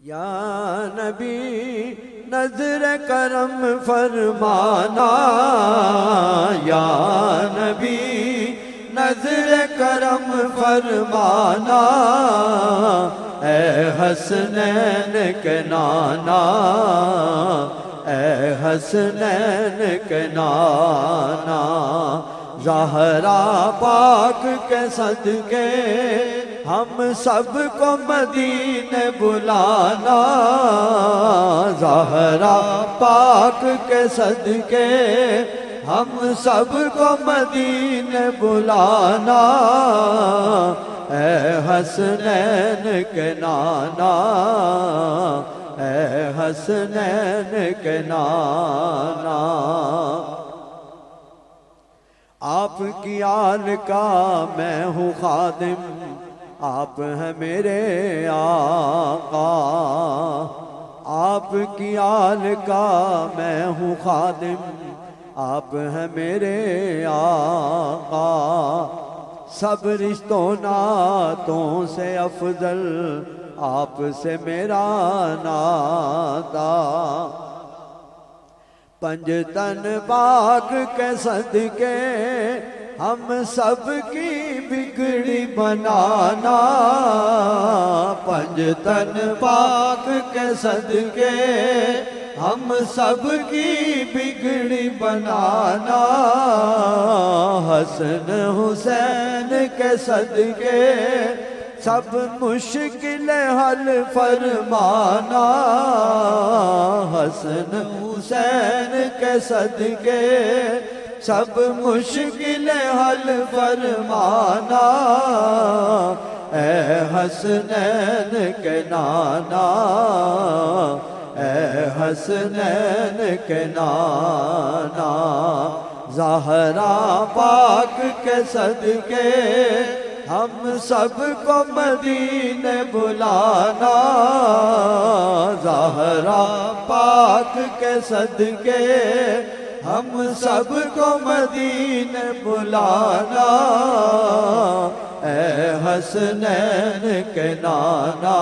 یا نبی نظر کرم فرمانا، یا نبی نظر کرم فرمانا، اے حسنین کے نانا، اے حسنین کے نانا، زہرا پاک کے صدقے ہم سب کو مدینے بلانا، زہرا پاک کے صدقے ہم سب کو مدینے بلانا، اے حسنین کے نانا، اے حسنین کے نانا، آپ کی آل کا میں ہوں خادم، آپ ہیں میرے آقا، آپ کی آل کا میں ہوں خادم، آپ ہیں میرے آقا، سب رشتوں ناتوں سے افضل آپ سے میرا ناتا، پنجتن پاک کے صدقے ہم سب کی بگڑی بنانا، پنجتن پاک کے صدقے ہم سب کی بگڑی بنانا، حسن حسین کے صدقے سب مشکل حل فرمانا، حسن حسین کے صدقے سب مشکل حل فرمانا، اے حسنین کے نانا، اے حسنین کے نانا، زہرا پاک کے صدقے ہم سب کو مدینے بلانا، زہرا پاک کے صدقے ہم سب کو مدینے بلانا، اے حسنین کے نانا،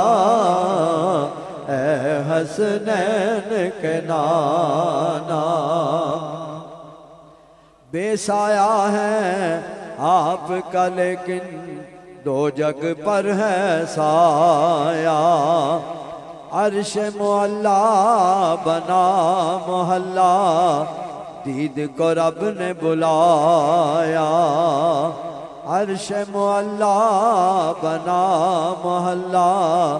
اے حسنین کے نانا، بے سایہ ہے آپ کا لیکن دو جگ پر ہے سایہ، عرش معلا بنا محلہ دید کو رب نے بلایا، عرش معلا بنا محلہ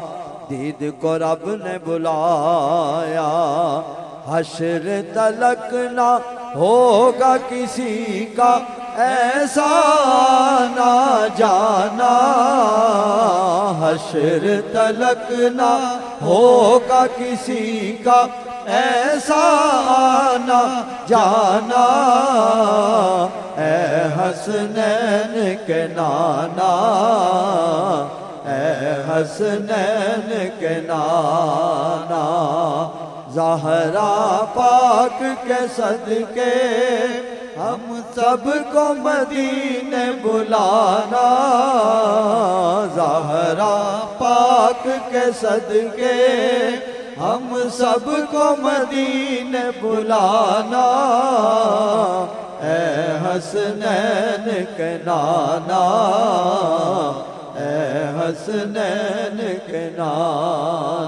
دید کو رب نے بلایا، حشر تلک نہ ہوگا کسی کا ایسا نہ جانا، حشر تلک نہ ہوگا کسی کا ایسا نہ جانا، اے حسنین کے نانا، اے حسنین کے نانا، زہرا پاک کے صدقے ہم سب کو مدینے بلانا، زہرا پاک کے صدقے ہم سب کو مدینے بلانا، اے حسنین کے نانا، اے حسنین کے نانا۔